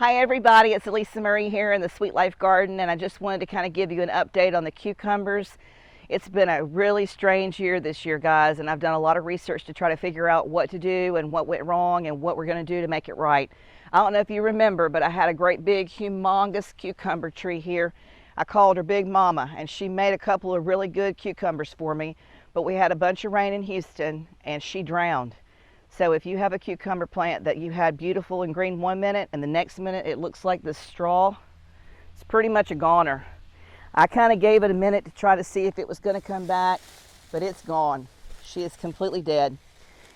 Hi everybody, it's Alisamurray here in the Sweet Life Garden, and I just wanted to kind of give you an update on the cucumbers. It's been a really strange year this year, guys, and I've done a lot of research to try to figure out what to do and what went wrong and what we're going to do to make it right. I don't know if you remember, but I had a great big humongous cucumber tree here. I called her Big Mama, and she made a couple of really good cucumbers for me, but we had a bunch of rain in Houston and she drowned. So if you have a cucumber plant that you had beautiful and green one minute and the next minute it looks like this straw, it's pretty much a goner. I kind of gave it a minute to try to see if it was going to come back, but it's gone. She is completely dead.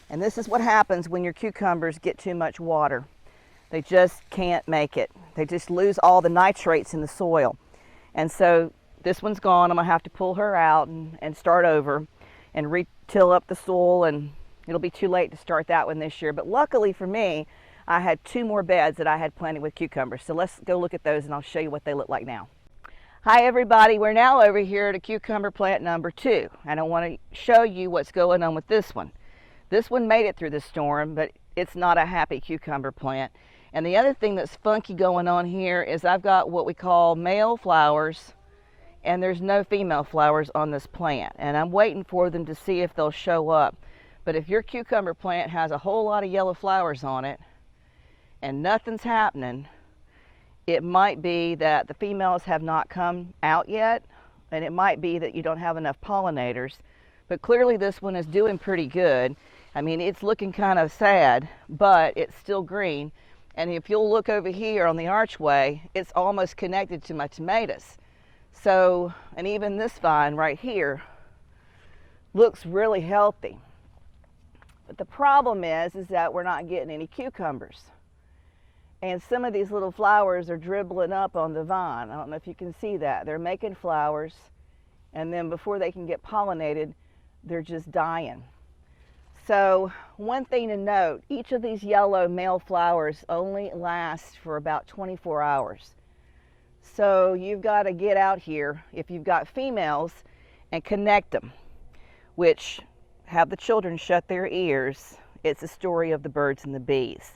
And this is what happens when your cucumbers get too much water. They just can't make it. They just lose all the nitrates in the soil. And so this one's gone. I'm going to have to pull her out and start over and re-till up the soil, and it'll be too late to start that one this year. But luckily for me, I had two more beds that I had planted with cucumbers. So let's go look at those and I'll show you what they look like now. Hi everybody, we're now over here at cucumber plant number 2. And I want to show you what's going on with this one. This one made it through the storm, but it's not a happy cucumber plant. And the other thing that's funky going on here is I've got what we call male flowers, and there's no female flowers on this plant. And I'm waiting for them to see if they'll show up. But if your cucumber plant has a whole lot of yellow flowers on it and nothing's happening, it might be that the females have not come out yet, and it might be that you don't have enough pollinators. But clearly this one is doing pretty good. I mean, it's looking kind of sad, but it's still green. And if you'll look over here on the archway, it's almost connected to my tomatoes. So, and even this vine right here looks really healthy. But the problem is that we're not getting any cucumbers. And some of these little flowers are dribbling up on the vine. I don't know if you can see that. They're making flowers, and then before they can get pollinated, they're just dying. So one thing to note, each of these yellow male flowers only lasts for about 24 hours. So you've got to get out here, if you've got females, and connect them, which have the children shut their ears. It's a story of the birds and the bees.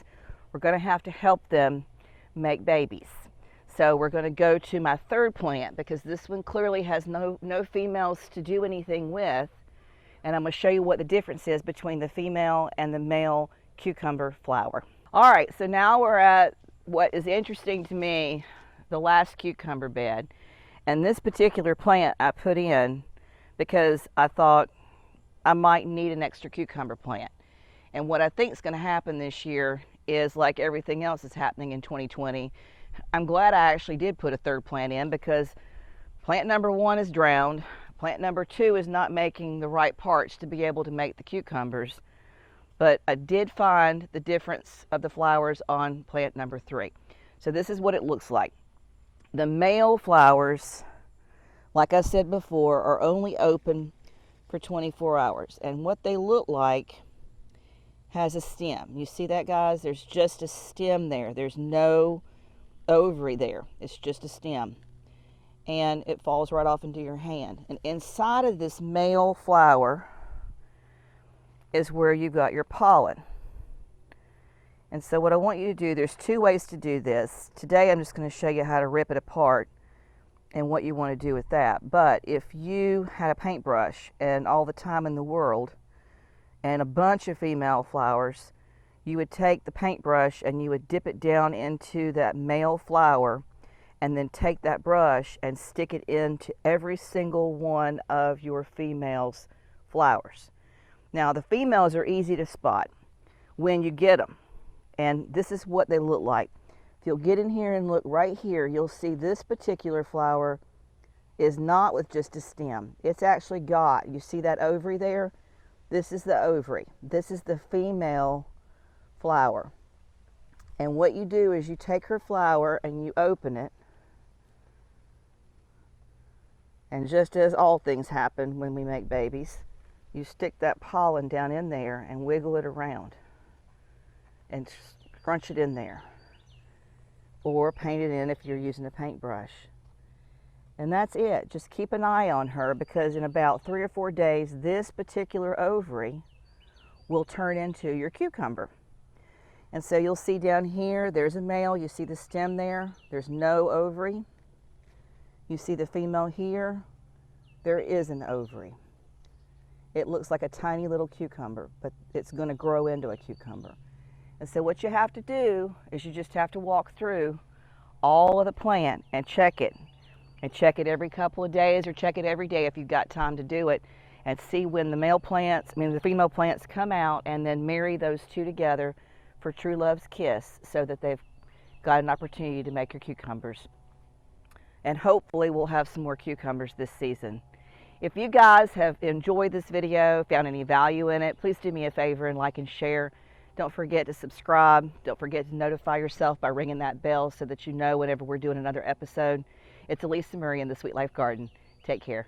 We're going to have to help them make babies. So we're going to go to my third plant because this one clearly has no females to do anything with. And I'm going to show you what the difference is between the female and the male cucumber flower. All right, so now we're at what is interesting to me, the last cucumber bed. And this particular plant I put in because I thought I might need an extra cucumber plant. And what I think is going to happen this year is, like everything else that's happening in 2020, I'm glad I actually did put a third plant in, because plant number 1 is drowned. Plant number 2 is not making the right parts to be able to make the cucumbers. But I did find the difference of the flowers on plant number 3. So this is what it looks like. The male flowers, like I said before, are only open for 24 hours. And what they look like has a stem. You see that, guys? There's just a stem there. There's no ovary there. It's just a stem. And it falls right off into your hand. And inside of this male flower is where you've got your pollen. And so what I want you to do, there's 2 ways to do this. Today I'm just going to show you how to rip it apart and what you want to do with that. But if you had a paintbrush and all the time in the world and a bunch of female flowers, you would take the paintbrush and you would dip it down into that male flower, and then take that brush and stick it into every single one of your female's flowers. Now the females are easy to spot when you get them, and this is what they look like. If you'll get in here and look right here, you'll see this particular flower is not with just a stem. It's actually got, you see that ovary there? This is the ovary. This is the female flower. And what you do is you take her flower and you open it. And just as all things happen when we make babies, you stick that pollen down in there and wiggle it around and crunch it in there. Or paint it in if you're using a paintbrush. And that's it. Just keep an eye on her, because in about 3 or 4 days, this particular ovary will turn into your cucumber. And so you'll see down here, there's a male. You see the stem there. There's no ovary. You see the female here. There is an ovary. It looks like a tiny little cucumber, but it's going to grow into a cucumber. And so what you have to do is you just have to walk through all of the plant and check it. And check it every couple of days, or check it every day if you've got time to do it, and see when the female plants come out, and then marry those two together for true love's kiss, so that they've got an opportunity to make your cucumbers. And hopefully we'll have some more cucumbers this season. If you guys have enjoyed this video, found any value in it, please do me a favor and like and share. Don't forget to subscribe. Don't forget to notify yourself by ringing that bell so that you know whenever we're doing another episode. It's Alisamurray in the Sweet Life Garden. Take care.